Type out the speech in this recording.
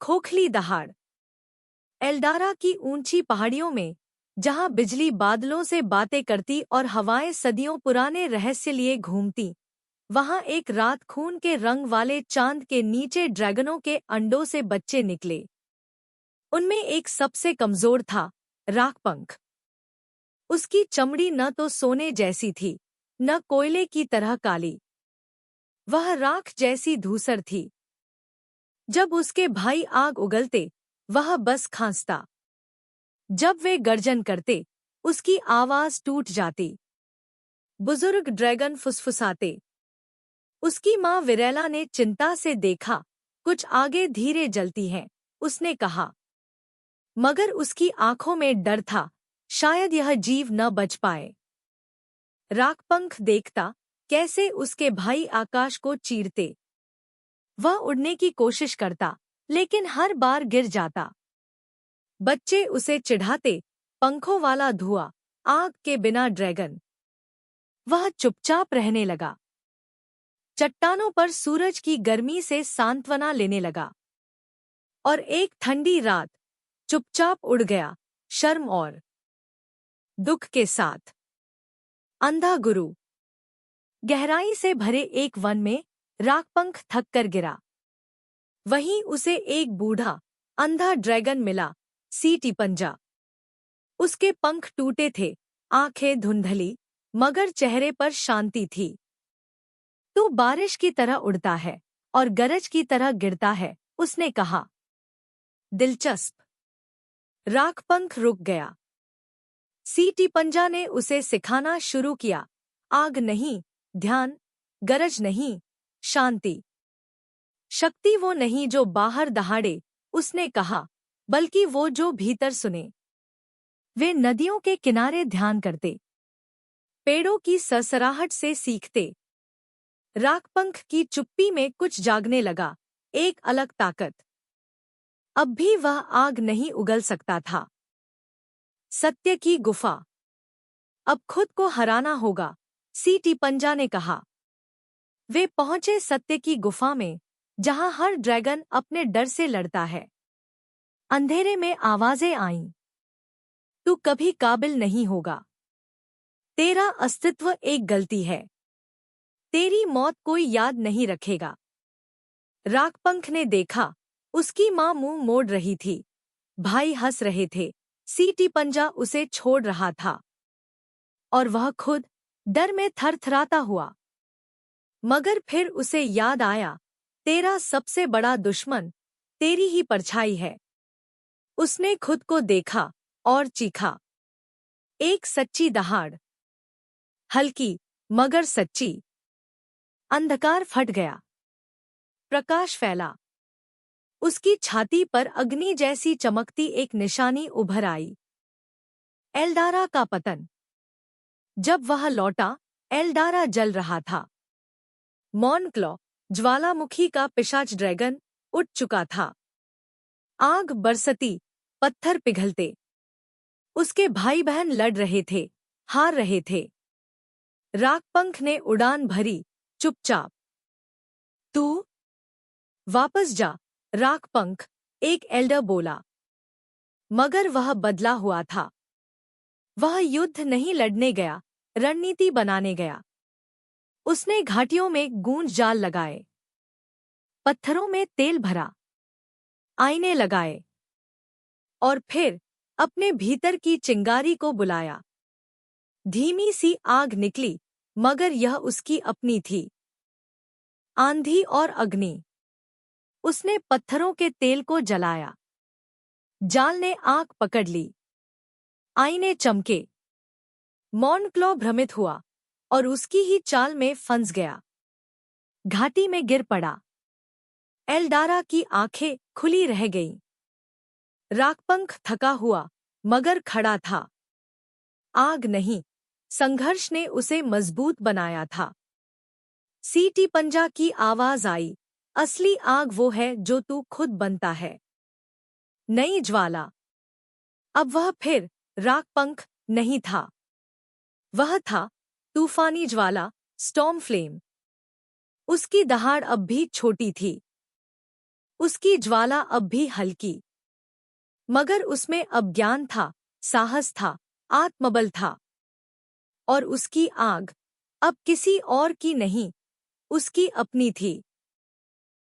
खोखली दहाड़। एल्डारा की ऊंची पहाड़ियों में, जहां बिजली बादलों से बातें करती और हवाएं सदियों पुराने रहस्य लिए घूमती, वहां एक रात खून के रंग वाले चांद के नीचे ड्रैगनों के अंडों से बच्चे निकले। उनमें एक सबसे कमजोर था, राखपंख। उसकी चमड़ी न तो सोने जैसी थी, न कोयले की तरह काली। वह राख जैसी धूसर थी। जब उसके भाई आग उगलते, वह बस खांसता। जब वे गर्जन करते, उसकी आवाज टूट जाती। बुजुर्ग ड्रैगन फुसफुसाते। उसकी माँ विरेला ने चिंता से देखा, कुछ आगे धीरे जलती है, उसने कहा। मगर उसकी आंखों में डर था, शायद यह जीव न बच पाए। राखपंख देखता, कैसे उसके भाई आकाश को चीरते। वह उड़ने की कोशिश करता, लेकिन हर बार गिर जाता। बच्चे उसे चिढ़ाते, पंखों वाला धुआं, आग के बिना ड्रैगन। वह चुपचाप रहने लगा। चट्टानों पर सूरज की गर्मी से सांत्वना लेने लगा। और एक ठंडी रात, चुपचाप उड़ गया, शर्म और दुख के साथ। अंधा गुरु। गहराई से भरे एक वन में राखपंख थक कर गिरा। वहीं उसे एक बूढ़ा, अंधा ड्रैगन मिला, सीटीपंजा। उसके पंख टूटे थे, आंखें धुंधली, मगर चेहरे पर शांति थी। तू बारिश की तरह उड़ता है और गरज की तरह गिरता है, उसने कहा। दिलचस्प। राखपंख रुक गया। सीटीपंजा ने उसे सिखाना शुरू किया, आग नहीं, ध्यान, गरज नहीं, शांति। शक्ति वो नहीं जो बाहर दहाड़े, उसने कहा, बल्कि वो जो भीतर सुने। वे नदियों के किनारे ध्यान करते, पेड़ों की सरसराहट से सीखते। राखपंख की चुप्पी में कुछ जागने लगा, एक अलग ताकत। अब भी वह आग नहीं उगल सकता था। सत्य की गुफा। अब खुद को हराना होगा, सीटीपंजा ने कहा। वे पहुंचे सत्य की गुफा में, जहां हर ड्रैगन अपने डर से लड़ता है। अंधेरे में आवाजें आईं। तू कभी काबिल नहीं होगा। तेरा अस्तित्व एक गलती है। तेरी मौत कोई याद नहीं रखेगा। राखपंख ने देखा, उसकी माँ मुंह मोड़ रही थी, भाई हंस रहे थे, सीटीपंजा उसे छोड़ रहा था। और वह खुद, डर में थरथराता हुआ। मगर फिर उसे याद आया, तेरा सबसे बड़ा दुश्मन, तेरी ही परछाई है। उसने खुद को देखा, और चीखा। एक सच्ची दहाड़। हल्की, मगर सच्ची। अंधकार फट गया। प्रकाश फैला। उसकी छाती पर अग्नि जैसी चमकती एक निशानी उभर आई। एल्डारा का पतन। जब वह लौटा, एल्डारा जल रहा था। मॉनक्लॉ, ज्वालामुखी का पिशाच ड्रैगन, उठ चुका था। आग बरसती, पत्थर पिघलते। उसके भाई बहन लड़ रहे थे, हार रहे थे। राखपंख ने उड़ान भरी, चुपचाप। तू वापस जा, राखपंख, एक एल्डर बोला। मगर वह बदला हुआ था। वह युद्ध नहीं लड़ने गया, रणनीति बनाने गया। उसने घाटियों में गूंज जाल लगाए, पत्थरों में तेल भरा, आईने लगाए, और फिर अपने भीतर की चिंगारी को बुलाया। धीमी सी आग निकली, मगर यह उसकी अपनी थी। आंधी और अग्नि। उसने पत्थरों के तेल को जलाया। जाल ने आग पकड़ ली। आईने चमके। मॉनक्लॉ भ्रमित हुआ, और उसकी ही चाल में फंस गया। घाटी में गिर पड़ा। एल्डारा की आंखें खुली रह गईं। राखपंख थका हुआ, मगर खड़ा था। आग नहीं, संघर्ष ने उसे मजबूत बनाया था। सीटीपंजा की आवाज आई, असली आग वो है जो तू खुद बनता है। नई ज्वाला। अब वह फिर राखपंख नहीं था। वह था तूफानी ज्वाला, स्टॉर्म फ्लेम। उसकी दहाड़ अब भी छोटी थी। उसकी ज्वाला अब भी हल्की, मगर उसमें अब ज्ञान था, साहस था, आत्मबल था। और उसकी आग अब किसी और की नहीं, उसकी अपनी थी।